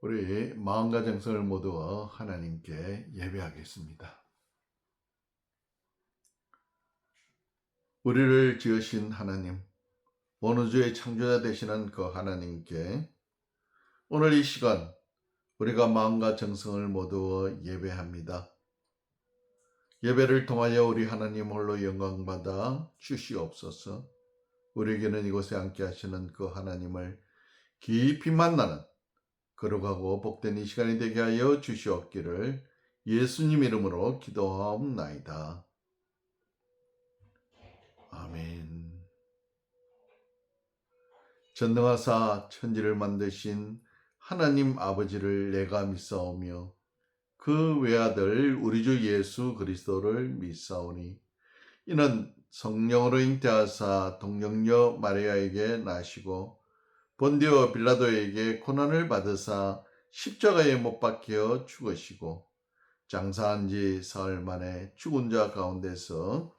우리 마음과 정성을 모두 하나님께 예배하겠습니다. 우리를 지으신 하나님, 온 우주의 창조자 되시는 그 하나님께 오늘 이 시간 우리가 마음과 정성을 모두 예배합니다. 예배를 통하여 우리 하나님 홀로 영광받아 주시옵소서. 우리에게는 이곳에 함께 하시는 그 하나님을 깊이 만나는 거룩하고 복된 이 시간이 되게 하여 주시옵기를 예수님 이름으로 기도하옵나이다. 아멘. 전능하사 천지를 만드신 하나님 아버지를 내가 믿사오며 그 외아들 우리 주 예수 그리스도를 믿사오니 이는 성령으로 잉태하사 동정녀 마리아에게 나시고 본디오 빌라도에게 고난을 받으사 십자가에 못 박혀 죽으시고 장사한 지 사흘 만에 죽은 자 가운데서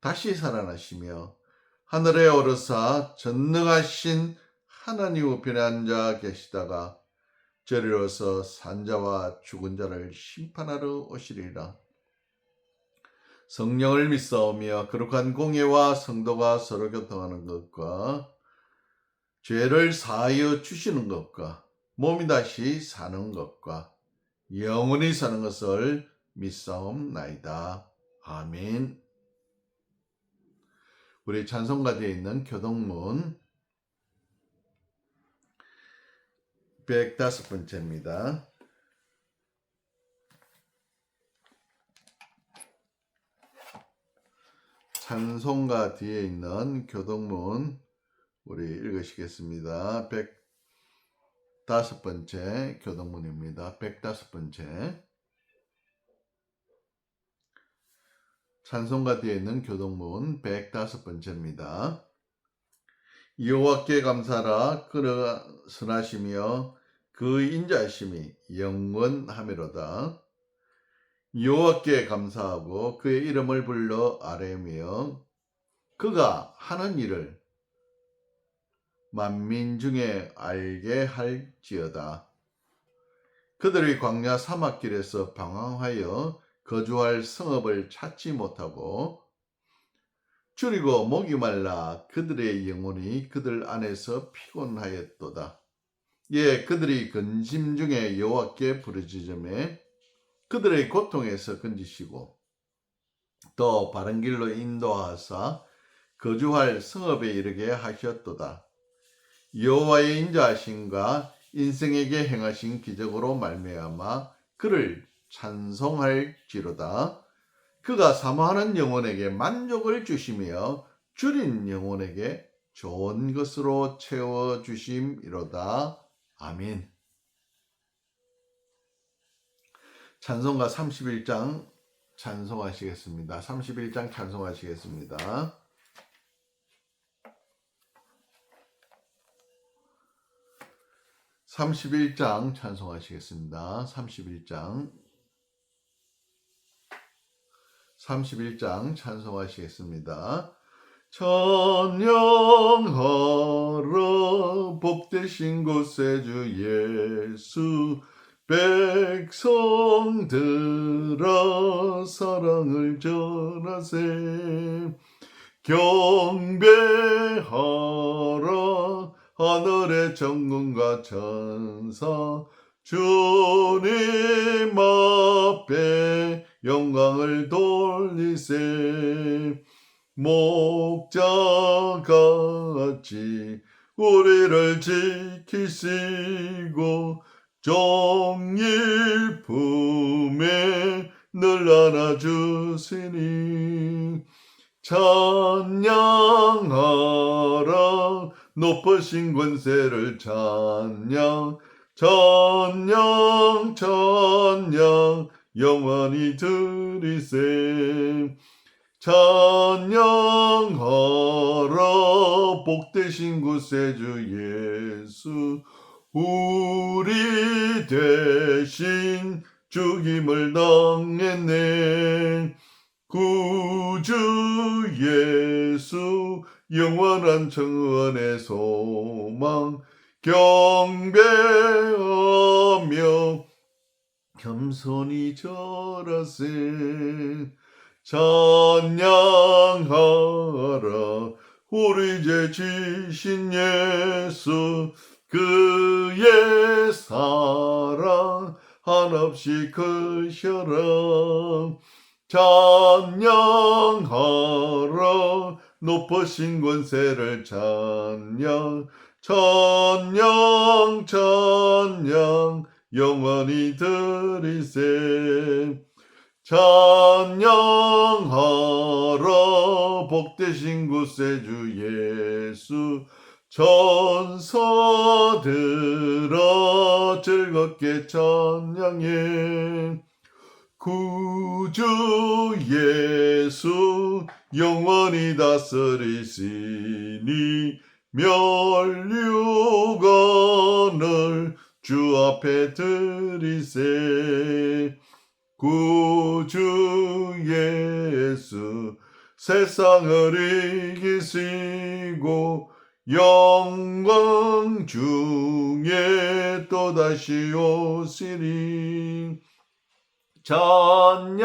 다시 살아나시며 하늘에 오르사 전능하신 하나님 우편에 앉아 계시다가 저리로서 산자와 죽은 자를 심판하러 오시리라. 성령을 믿사오며 거룩한 공예와 성도가 서로 교통하는 것과 죄를 사하여 주시는 것과 몸이 다시 사는 것과 영원히 사는 것을 믿사옵나이다. 아멘. 우리 찬송가지에 있는 교동문 105번째입니다. 찬송가 뒤에 있는 교동문 우리 읽으시겠습니다. 105번째 교동문입니다. 105번째 찬송가 뒤에 있는 교동문 105번째입니다. 여호와께 감사하라. 그가 선하시며 그 인자하심이 영원하미로다. 여호와께 감사하고 그의 이름을 불러 아뢰며 그가 하는 일을 만민 중에 알게 할지어다. 그들의 광야 사막길에서 방황하여 거주할 성읍을 찾지 못하고 줄이고 목이 말라 그들의 영혼이 그들 안에서 피곤하였도다. 예, 그들이 근심 중에 여호와께 부르짖음에 그들의 고통에서 건지시고 또 바른 길로 인도하사 거주할 성읍에 이르게 하셨도다. 여호와의 인자하심과 인생에게 행하신 기적으로 말미암아 그를 찬송할지로다. 그가 사모하는 영혼에게 만족을 주시며 줄인 영혼에게 좋은 것으로 채워주심이로다. 아멘. 찬송가 31장 찬송하시겠습니다. 31장 찬송하시겠습니다. 찬송하시겠습니다. 31장 찬송하시겠습니다. 찬양하라 복되신 곳에 주 예수 백성들아 사랑을 전하세. 경배하라 하늘의 정군과 천사 주님 앞에 영광을 돌리세. 목자같이 우리를 지키시고 종일 품에 늘 안아주시니 찬양하라 높으신 권세를 찬양 영원히 드리세. 찬양하라 복되신 곳에 주 예수 우리 대신 죽임을 당했네. 구주 예수 영원한 청원의 소망 경배하며 보며 겸손히 절하세. 찬양하라 우리 죄 지신 예수, 그의 사랑 한없이 크셔라. 찬양하라 높으신 권세를 찬양, 찬양 찬양 영원히 드리세. 찬양하라 복되신 구세주 예수, 천사들아 즐겁게 찬양해. 구주 예수 영원히 다스리시니 멸류관을 주 앞에 드리세. 구주 예수 세상을 이기시고 영광 중에 또다시 오시리. 찬양하라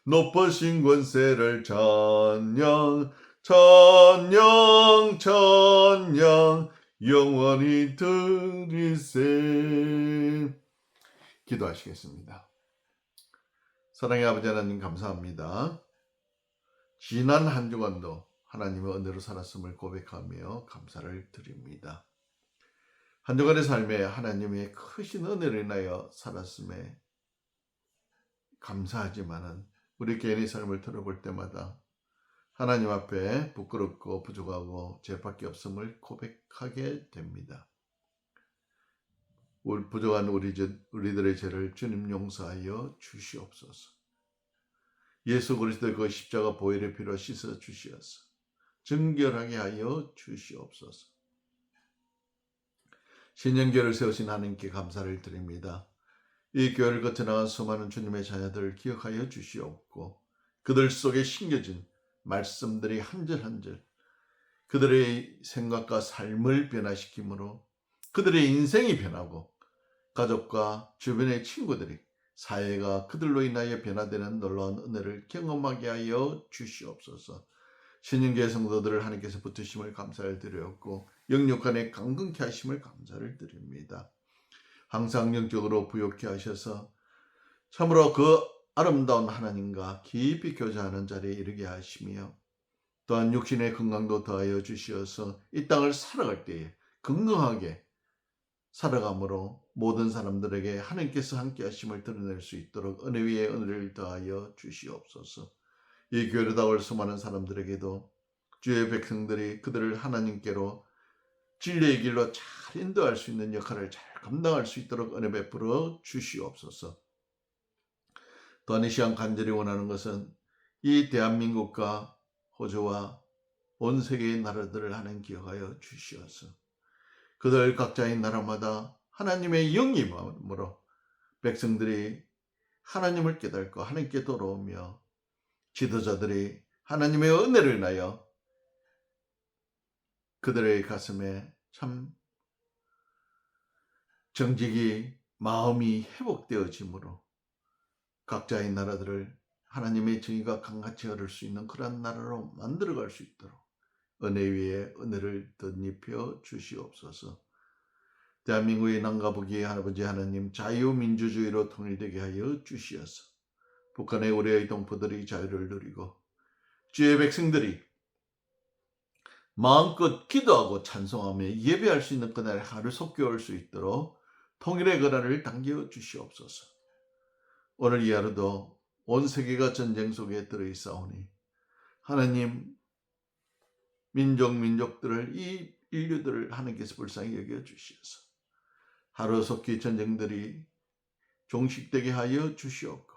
높으신 권세를 찬양, 찬양 찬양 영원히 드리세. 기도하시겠습니다. 사랑의 아버지 하나님, 감사합니다. 지난 한 주간도 하나님의 은혜로 살았음을 고백하며 감사를 드립니다. 한 주간의 삶에 하나님의 크신 은혜를 인하여 살았음에 감사하지만은 우리 개인의 삶을 들어볼 때마다 하나님 앞에 부끄럽고 부족하고 죄밖에 없음을 고백하게 됩니다. 부족한 우리들의 죄를 주님 용서하여 주시옵소서. 예수 그리스도의 그 십자가 보혈의 피로 씻어 주시어서 정결하게 하여 주시옵소서. 신년교회를 세우신 하나님께 감사를 드립니다. 이 교회를 거쳐 나간 수많은 주님의 자녀들을 기억하여 주시옵고, 그들 속에 심겨진 말씀들이 한 절 한 절 그들의 생각과 삶을 변화시키므로 그들의 인생이 변하고 가족과 주변의 친구들이, 사회가 그들로 인하여 변화되는 놀라운 은혜를 경험하게 하여 주시옵소서. 신인교회 성도들을 하나님께서 붙으심을 감사를 드렸고 영육간에 강건케 하심을 감사를 드립니다. 항상 영적으로 부욕케 하셔서 참으로 그 아름다운 하나님과 깊이 교제하는 자리에 이르게 하시며, 또한 육신의 건강도 더하여 주시어서 이 땅을 살아갈 때에 건강하게 살아감으로 모든 사람들에게 하나님께서 함께 하심을 드러낼 수 있도록 은혜 위에 은혜를 더하여 주시옵소서. 이 교회로 나올 수많은 사람들에게도 주의 백성들이 그들을 하나님께로 진리의 길로 잘 인도할 수 있는 역할을 잘 감당할 수 있도록 은혜 베풀어 주시옵소서. 또한 이 시간 간절히 원하는 것은 이 대한민국과 호주와 온 세계의 나라들을 하나님 기억하여 주시어서 그들 각자의 나라마다 하나님의 영임으로 백성들이 하나님을 깨닫고 하나님께 돌아오며 지도자들이 하나님의 은혜를 인하여 그들의 가슴에 참 정직이 마음이 회복되어지므로 각자의 나라들을 하나님의 정의가 강같이 흐를 수 있는 그런 나라로 만들어갈 수 있도록 은혜 위에 은혜를 덧입혀 주시옵소서. 대한민국의 남과 북이 아버지 하나님 자유민주주의로 통일되게 하여 주시어서 북한의 우리의 동포들이 자유를 누리고 주의 백성들이 마음껏 기도하고 찬송하며 예배할 수 있는 그날의 하루 속겨올 수 있도록 통일의 권한을 당겨 주시옵소서. 오늘 이 하루도 온 세계가 전쟁 속에 들어있사오니 하나님 민족들을, 이 인류들을 하나님께서 불쌍히 여겨 주시어서 하루속히 전쟁들이 종식되게 하여 주시옵고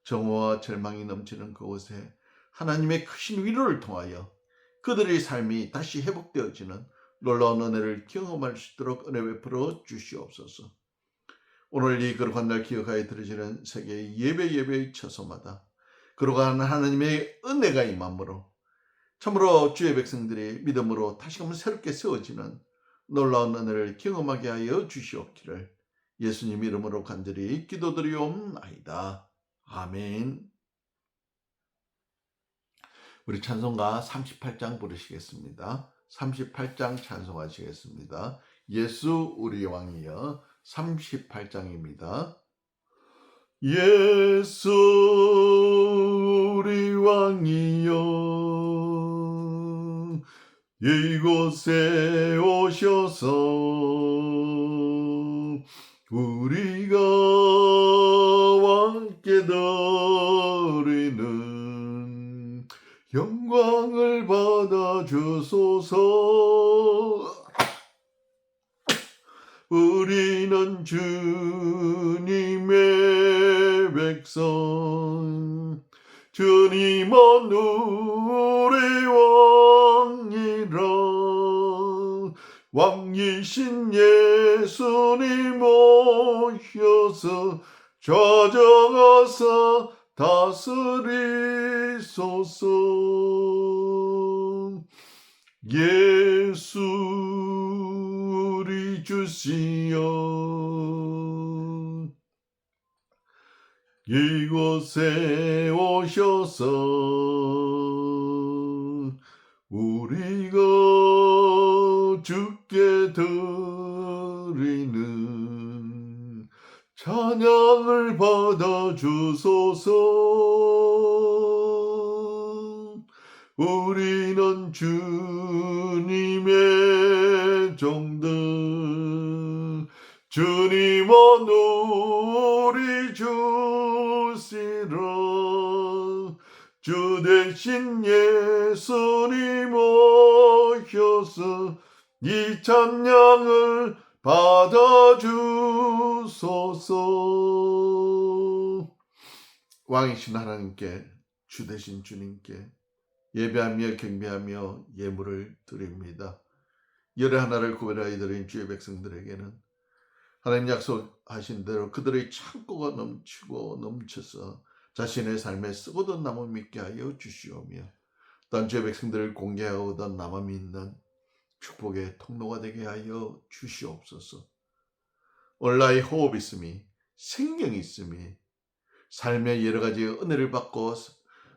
정오와 절망이 넘치는 그곳에 하나님의 크신 위로를 통하여 그들의 삶이 다시 회복되어지는 놀라운 은혜를 경험할 수 있도록 은혜 베풀어 주시옵소서. 오늘 이 거룩한 날 기억하여 드려지는 세계의 예배의 처소마다 거룩한 하나님의 은혜가 임함으로 참으로 주의 백성들이 믿음으로 다시금 새롭게 세워지는 놀라운 은혜를 경험하게 하여 주시옵기를 예수님 이름으로 간절히 기도드리옵나이다. 아멘. 우리 찬송가 38장 부르시겠습니다. 38장 찬송하시겠습니다. 예수 우리 왕이여 38장입니다. 예수 우리 왕이여 이곳에 오셔서 우리가 왕께 드리는 영광을 받아 주소서. 우리는 주님의 백성, 주님은 우리 왕이라. 왕이신 예수님 오셔서 좌정하사 다스리소서. 예수 우리 주시여 이곳에 오셔서 우리가 주께 드리는 찬양을 받아 주소서. 우리는 주님의 종들, 주님은 우리 주시라. 주 대신 예수님 오셔서 이 찬양을 받아 주소서. 왕이신 하나님께, 주 대신 주님께 예배하며 경배하며 예물을 드립니다. 열의 하나를 구별하여 드린 주의 백성들에게는 하나님 약속하신 대로 그들의 창고가 넘치고 넘쳐서 자신의 삶에 쓰고던 남아 믿게 하여 주시오며, 또한 주의 백성들을 공개하고던 남아 믿는 축복의 통로가 되게 하여 주시옵소서. 오늘 나의 호흡 있음이, 생명이 있음이, 삶의 여러 가지 은혜를 받고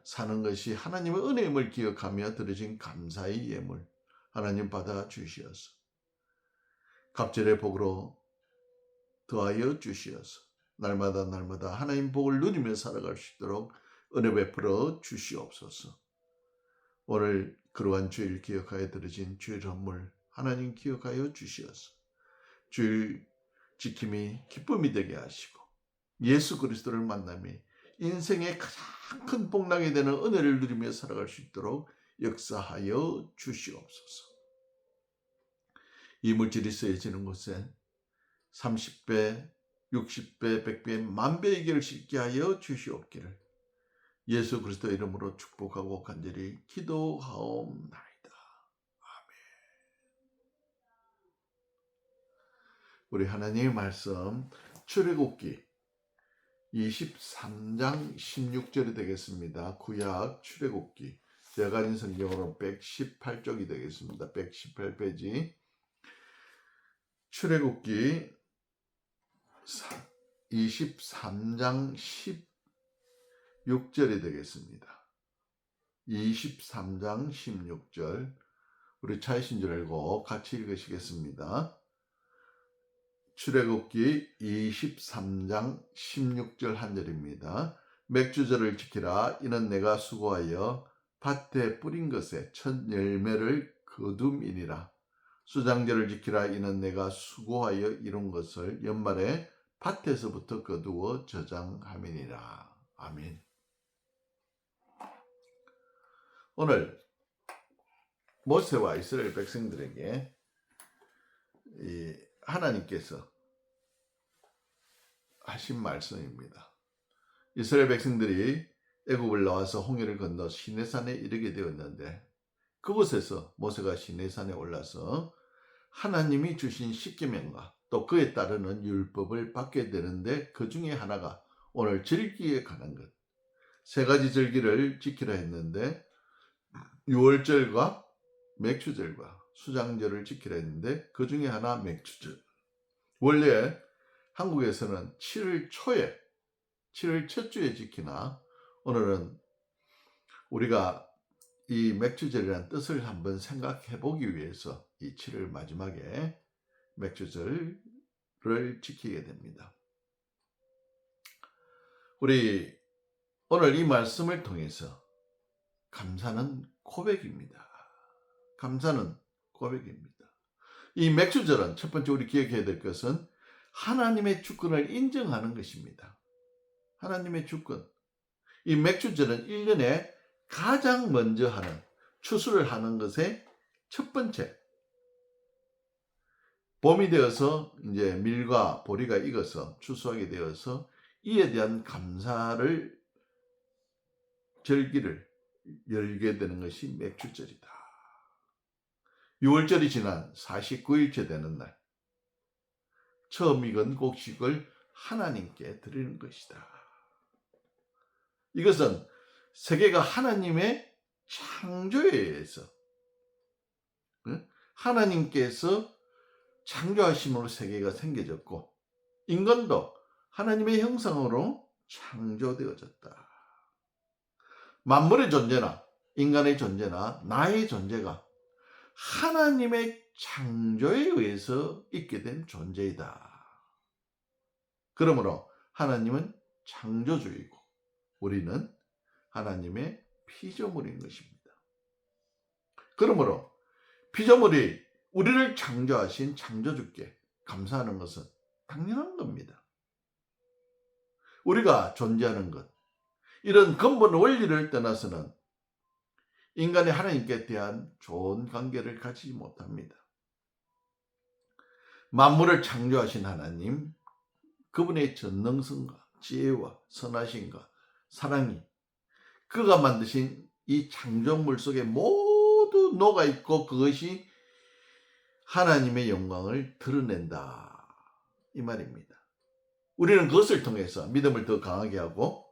사는 것이 하나님의 은혜임을 기억하며 드려진 감사의 예물 하나님 받아 주시어서 갑절의 복으로 더하여 주시어서 날마다 하나님 복을 누리며 살아갈 수 있도록 은혜 베풀어 주시옵소서. 오늘 그러한 주일 기억하여 드려진 주일 선물 하나님 기억하여 주시어서 주일 지킴이 기쁨이 되게 하시고 예수 그리스도를 만남이 인생의 가장 큰 복락이 되는 은혜를 누리며 살아갈 수 있도록 역사하여 주시옵소서. 이 물질이 쓰여지는 곳에 30배, 60배, 100배, 만배의 결을 싣게 하여 주시옵기를 예수 그리스도 이름으로 축복하고 간절히 기도하옵나이다. 아멘. 우리 하나님의 말씀 출애굽기 23장 16절이 되겠습니다. 구약 출애굽기 제가 가진 성경으로 118쪽이 되겠습니다. 118페이지 출애굽기 23장 16절이 되겠습니다. 23장 16절 우리 차이신 줄 알고 같이 읽으시겠습니다. 출애굽기 23장 16절 한 절입니다. 맥주절을 지키라. 이는 내가 수고하여 밭에 뿌린 것에 첫 열매를 거둠이니라. 수장절을 지키라. 이는 내가 수고하여 이룬 것을 연말에 밭에서부터 거두어 저장함이니라. 아멘. 오늘 모세와 이스라엘 백성들에게 하나님께서 하신 말씀입니다. 이스라엘 백성들이 애굽을 나와서 홍해를 건너 시내산에 이르게 되었는데 그곳에서 모세가 시내산에 올라서 하나님이 주신 십계명과 또 그에 따르는 율법을 받게 되는데 그 중에 하나가 오늘 절기에 관한 것. 세 가지 절기를 지키라 했는데 유월절과 맥주절과 수장절을 지키라 했는데 그 중에 하나 맥주절. 원래 한국에서는 7월 초에 7월 첫 주에 지키나 오늘은 우리가 이 맥주절이라는 뜻을 한번 생각해 보기 위해서 이 7월 마지막에 맥주절을 지키게 됩니다. 우리 오늘 이 말씀을 통해서 감사는 고백입니다. 감사는 고백입니다. 이 맥주절은 첫 번째 우리 기억해야 될 것은 하나님의 주권을 인정하는 것입니다. 하나님의 주권. 이 맥주절은 1년에 가장 먼저 하는, 추수를 하는 것의 첫 번째. 봄이 되어서 이제 밀과 보리가 익어서 추수하게 되어서 이에 대한 감사를 절기를 열게 되는 것이 맥주절이다. 6월절이 지난 49일째 되는 날 처음 익은 곡식을 하나님께 드리는 것이다. 이것은 세계가 하나님의 창조에 의해서 하나님께서 창조하심으로 세계가 생겨졌고 인간도 하나님의 형상으로 창조되어졌다. 만물의 존재나 인간의 존재나 나의 존재가 하나님의 창조에 의해서 있게 된 존재이다. 그러므로 하나님은 창조주이고 우리는 하나님의 피조물인 것입니다. 그러므로 피조물이 우리를 창조하신 창조주께 감사하는 것은 당연한 겁니다. 우리가 존재하는 것, 이런 근본 원리를 떠나서는 인간이 하나님께 대한 좋은 관계를 가지지 못합니다. 만물을 창조하신 하나님, 그분의 전능성과 지혜와 선하심과 사랑이 그가 만드신 이 창조물 속에 모두 녹아있고 그것이 하나님의 영광을 드러낸다. 이 말입니다. 우리는 그것을 통해서 믿음을 더 강하게 하고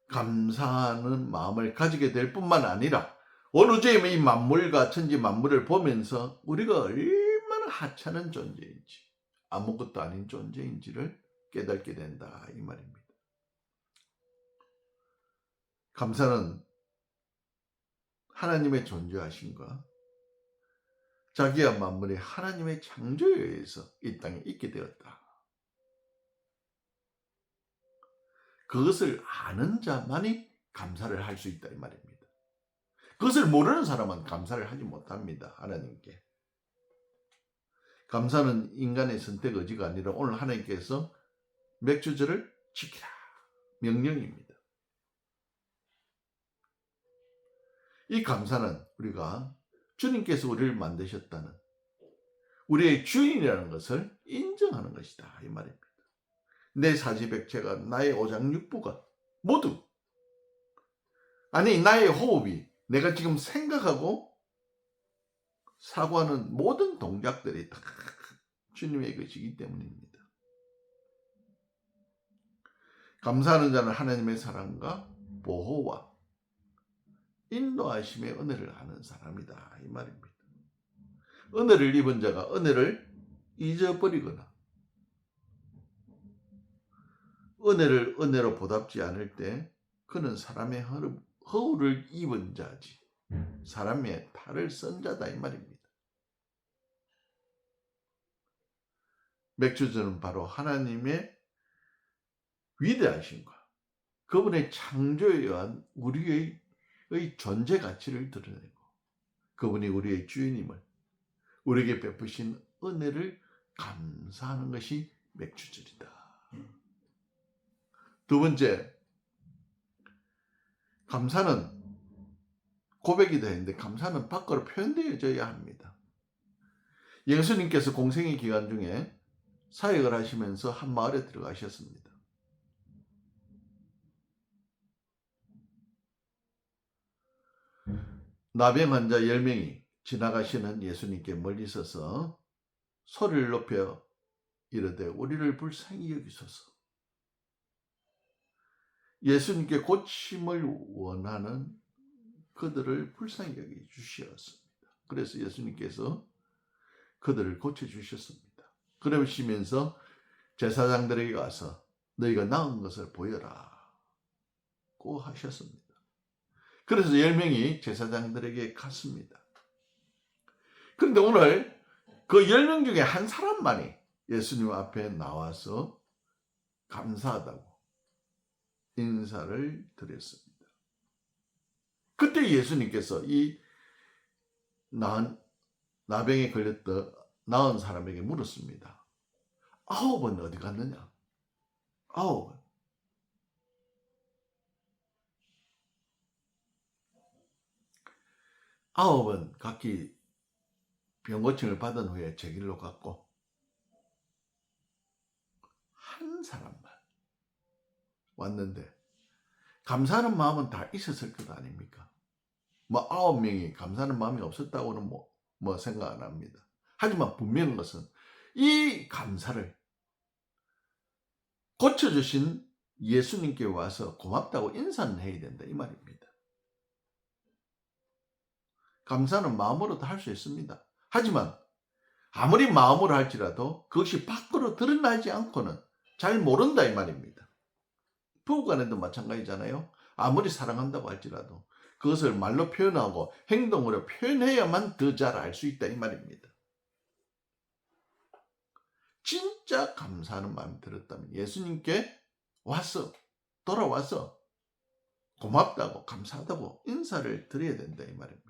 감사하는 마음을 가지게 될 뿐만 아니라 온 우주의 이 만물과 천지 만물을 보면서 우리가 얼마나 하찮은 존재인지 아무것도 아닌 존재인지를 깨닫게 된다. 이 말입니다. 감사는 하나님의 존재하심과 자기와 만물이 하나님의 창조에 의해서 이 땅에 있게 되었다. 그것을 아는 자만이 감사를 할 수 있다 이 말입니다. 그것을 모르는 사람은 감사를 하지 못합니다. 하나님께. 감사는 인간의 선택 의지가 아니라 오늘 하나님께서 맥주절을 지키라 명령입니다. 이 감사는 우리가 주님께서 우리를 만드셨다는 우리의 주인이라는 것을 인정하는 것이다 이 말입니다. 내 사지백체가 나의 오장육부가 모두 아니 나의 호흡이 내가 지금 생각하고 사고하는 모든 동작들이 다 주님의 것이기 때문입니다. 감사하는 자는 하나님의 사랑과 보호와 인도하심의 은혜를 아는 사람이다 이 말입니다. 은혜를 입은 자가 은혜를 잊어버리거나 은혜를 은혜로 보답지 않을 때 그는 사람의 허울을 입은 자지 사람의 탈을 쓴 자다 이 말입니다. 맥주절은 바로 하나님의 위대하심과 그분의 창조에 의한 우리의 존재 가치를 드러내고 그분이 우리의 주인임을 우리에게 베푸신 은혜를 감사하는 것이 맥주절이다. 두 번째, 감사는 고백이다 했는데 감사는 밖으로 표현되어져야 합니다. 예수님께서 공생의 기간 중에 사역을 하시면서 한 마을에 들어가셨습니다. 나병 환자 10명이 지나가시는 예수님께 멀리 서서 소리를 높여 이르되 우리를 불쌍히 여기소서. 예수님께 고침을 원하는 그들을 불쌍히 여기 주시었습니다. 그래서 예수님께서 그들을 고쳐주셨습니다. 그러시면서 제사장들에게 와서 너희가 나은 것을 보여라 고 하셨습니다. 그래서 10명이 제사장들에게 갔습니다. 그런데 오늘 그 10명 중에 한 사람만이 예수님 앞에 나와서 감사하다고 인사를 드렸습니다. 그때 예수님께서 이 나병에 걸렸던 나은 사람에게 물었습니다. 9은 어디 갔느냐? 9은. 각기 병고침을 받은 후에 제 길로 갔고 한 사람만 왔는데 감사하는 마음은 다 있었을 것 아닙니까? 9명이 감사하는 마음이 없었다고는 생각 안 합니다. 하지만 분명한 것은 이 감사를 고쳐주신 예수님께 와서 고맙다고 인사는 해야 된다 이 말입니다. 감사는 마음으로도 할 수 있습니다. 하지만 아무리 마음으로 할지라도 그것이 밖으로 드러나지 않고는 잘 모른다 이 말입니다. 부부간에도 마찬가지잖아요. 아무리 사랑한다고 할지라도 그것을 말로 표현하고 행동으로 표현해야만 더 잘 알 수 있다 이 말입니다. 진짜 감사하는 마음이 들었다면 예수님께 돌아와서 고맙다고 감사하다고 인사를 드려야 된다 이 말입니다.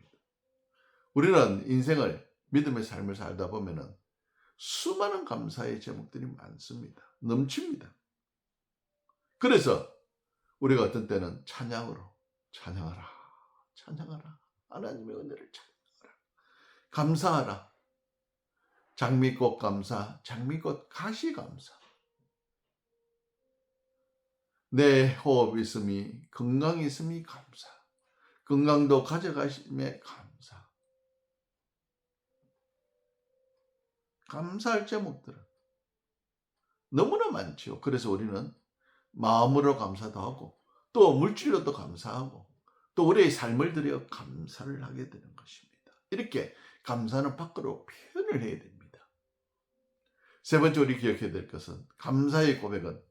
우리는 인생을 믿음의 삶을 살다 보면은 수많은 감사의 제목들이 많습니다. 넘칩니다. 그래서 우리가 어떤 때는 찬양하라. 하나님의 은혜를 찬양하라. 감사하라. 장미꽃 감사, 장미꽃 가시 감사. 내 호흡 있음이, 건강 있음이 감사. 건강도 가져가심에 감사. 감사할 제목들은 너무나 많죠. 그래서 우리는 마음으로 감사도 하고 또 물질로도 감사하고 또 우리의 삶을 들여 감사를 하게 되는 것입니다. 이렇게 감사는 밖으로 표현을 해야 됩니다. 세 번째 우리 기억해야 될 것은 감사의 고백은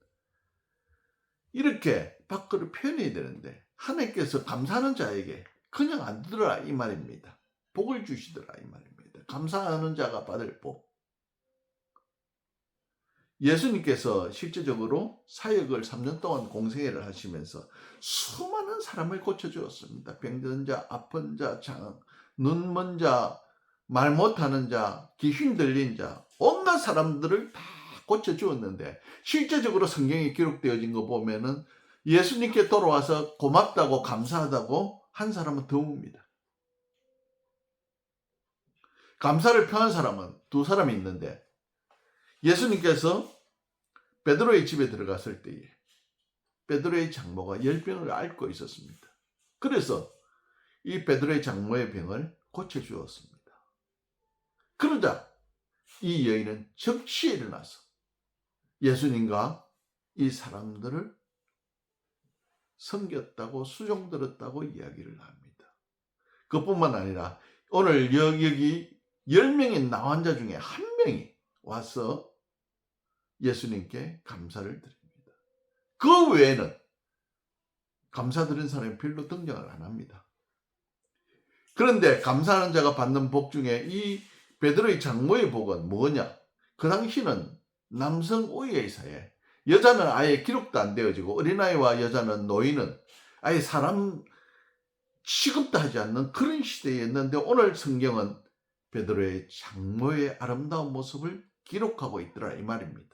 이렇게 밖으로 표현해야 되는데 하나님께서 감사하는 자에게 그냥 안 주더라 이 말입니다. 복을 주시더라 이 말입니다. 감사하는 자가 받을 복. 예수님께서 실제적으로 사역을 3년 동안 공생애를 하시면서 수많은 사람을 고쳐주었습니다. 병든 자, 아픈 자, 눈 먼 자, 말 못하는 자, 귀신 들린 자, 온갖 사람들을 다 고쳐주었는데 실제적으로 성경에 기록되어진 거 보면은 예수님께 돌아와서 고맙다고 감사하다고 한 사람은 드뭅니다. 감사를 표한 사람은 2사람이 있는데 예수님께서 베드로의 집에 들어갔을 때에 베드로의 장모가 열병을 앓고 있었습니다. 그래서 이 베드로의 장모의 병을 고쳐주었습니다. 그러자 이 여인은 즉시 일어나서 예수님과 이 사람들을 섬겼다고 수종들었다고 이야기를 합니다. 그뿐만 아니라 오늘 여기 10명의 나환자 중에 1명이 와서 예수님께 감사를 드립니다. 그 외에는 감사드린 사람이 별로 등장을 안 합니다. 그런데 감사하는 자가 받는 복 중에 이 베드로의 장모의 복은 뭐냐? 그 당시는 남성 우위의 사회, 여자는 아예 기록도 안 되어지고 어린아이와 여자는 노인은 아예 사람 취급도 하지 않는 그런 시대였는데 오늘 성경은 베드로의 장모의 아름다운 모습을 기록하고 있더라 이 말입니다.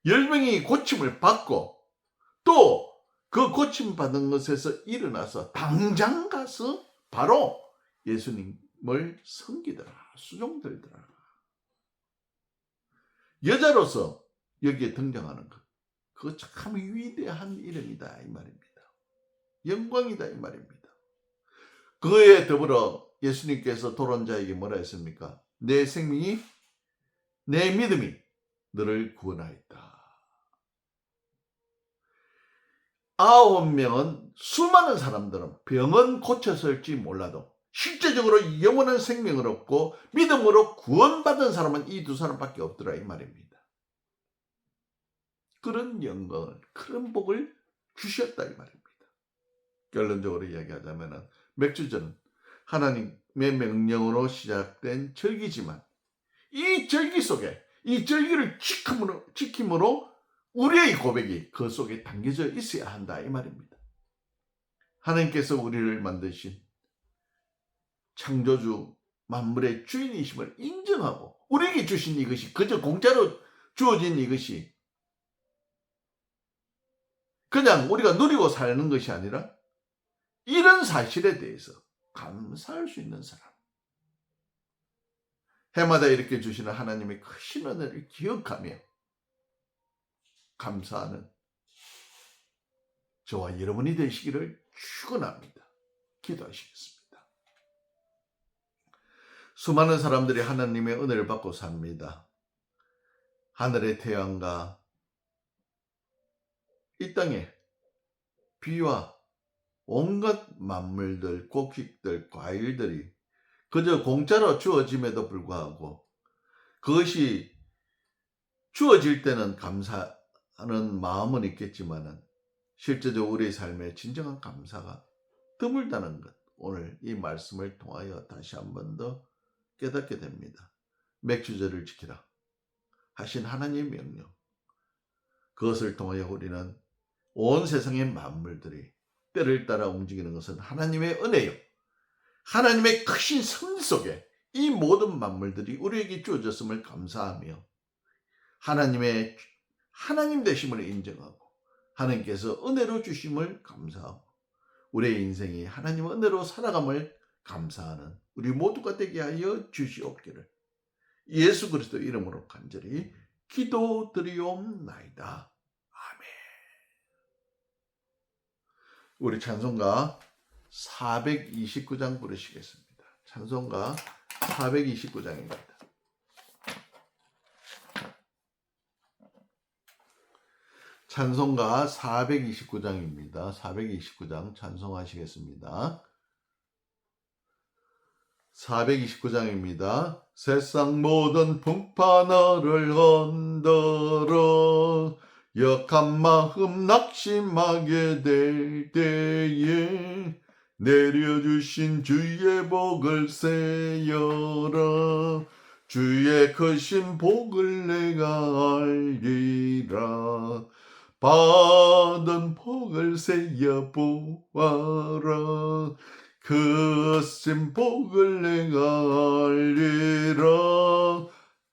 10명이 고침을 받고 또 그 고침 받은 것에서 일어나서 당장 가서 바로 예수님을 섬기더라, 수종들더라. 여자로서 여기에 등장하는 것, 그거 참 위대한 이름이다 이 말입니다. 영광이다 이 말입니다. 그에 더불어 예수님께서 돌아온 자에게 뭐라 했습니까? 내 생명이, 내 믿음이 너를 구원하였다. 9명은 수많은 사람들은 병은 고쳤을지 몰라도 실제적으로 영원한 생명을 얻고 믿음으로 구원받은 사람은 이 두 사람밖에 없더라 이 말입니다. 그런 영광을, 그런 복을 주셨다 이 말입니다. 결론적으로 이야기하자면 맥주전은 하나님의 명령으로 시작된 절기지만 이 절기 속에 이 절기를 지킴으로 우리의 고백이 그 속에 담겨져 있어야 한다 이 말입니다. 하나님께서 우리를 만드신 창조주 만물의 주인이심을 인정하고 우리에게 주신 이것이 그저 공짜로 주어진 이것이 그냥 우리가 누리고 사는 것이 아니라 이런 사실에 대해서 감사할 수 있는 사람, 해마다 이렇게 주시는 하나님의 크신 은혜를 기억하며 감사하는 저와 여러분이 되시기를 축원합니다. 기도하시겠습니다. 수많은 사람들이 하나님의 은혜를 받고 삽니다. 하늘의 태양과 이 땅에 비와 온갖 만물들, 곡식들, 과일들이 그저 공짜로 주어짐에도 불구하고 그것이 주어질 때는 감사하는 마음은 있겠지만은 실제적으로 우리의 삶에 진정한 감사가 드물다는 것, 오늘 이 말씀을 통하여 다시 한 번 더 깨닫게 됩니다. 맥주절을 지키라 하신 하나님의 명령, 그것을 통하여 우리는 온 세상의 만물들이 때를 따라 움직이는 것은 하나님의 은혜요, 하나님의 크신 섭리 속에 이 모든 만물들이 우리에게 주어졌음을 감사하며 하나님의 하나님 되심을 인정하고 하나님께서 은혜로 주심을 감사하고 우리의 인생이 하나님의 은혜로 살아감을 감사하는 우리 모두가 되게 하여 주시옵기를 예수 그리스도 이름으로 간절히 기도드리옵나이다. 아멘. 우리 찬송가 429장 부르시겠습니다. 찬송가 429장입니다. 찬송가 429장입니다. 429장 찬송하시겠습니다. 429장입니다. 세상 모든 풍파 너를 흔들어 역한 마음 낙심하게 될 때에 내려주신 주의 복을 세여라. 주의 크신 복을 내가 알리라. 받은 복을 세여 보아라. 크신 복을 내가 알리라.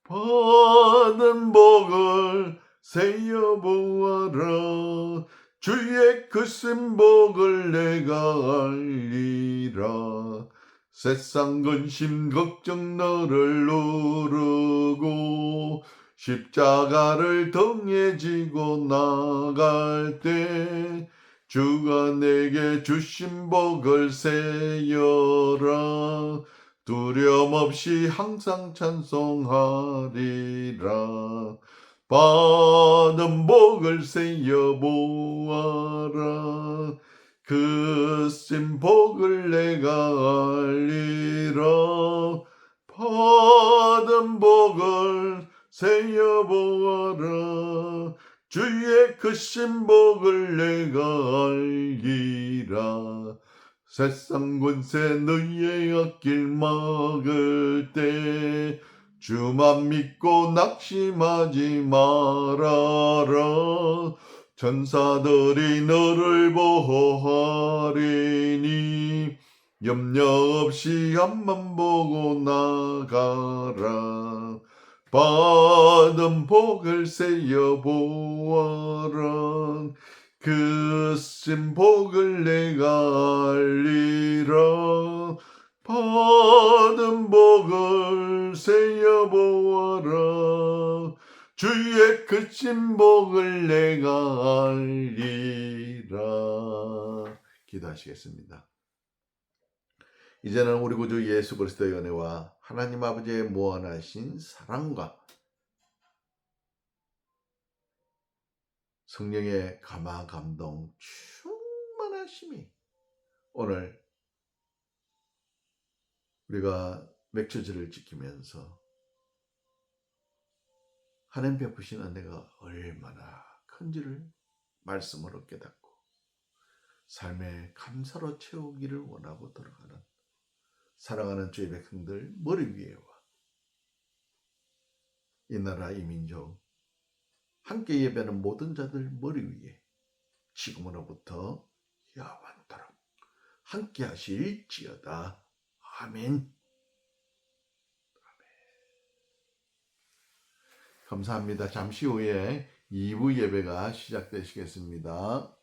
받은 복을 세여 보아라. 주의 크신 복을 내가 알리라. 세상 근심 걱정 너를 누르고 십자가를 등에 지고 나갈 때 주가 내게 주신 복을 세여라. 두려움 없이 항상 찬송하리라. 받은 복을 세여 보아라. 크신 복을 내가 알리라. 받은 복을 세여 보아라. 주의 크신 복을 내가 알리라. 세상 권세 너희의 앞길 막을 때 주만 믿고 낙심하지 말아라. 천사들이 너를 보호하리니 염려 없이 앞만 보고 나가라. 받은 복을 세여 보아라. 크신 복을 내가 알리라. 받은 복을 세여 보아라. 주의 크신 복을 내가 알리라. 기도하시겠습니다. 이제는 우리 구주 예수 그리스도의 은혜와 하나님 아버지의 무한하신 사랑과 성령의 감화 감동 충만하심이 오늘 우리가 맥주절을 지키면서 하나님 베푸신 은혜가 얼마나 큰지를 말씀으로 깨닫고 삶의 감사로 채우기를 원하고 돌아가는 사랑하는 주의 백성들 머리 위에와 이 나라 이 민족 함께 예배하는 모든 자들 머리 위에 지금으로부터 영원토록 함께 하실지어다. 아멘. 감사합니다. 잠시 후에 2부 예배가 시작되시겠습니다.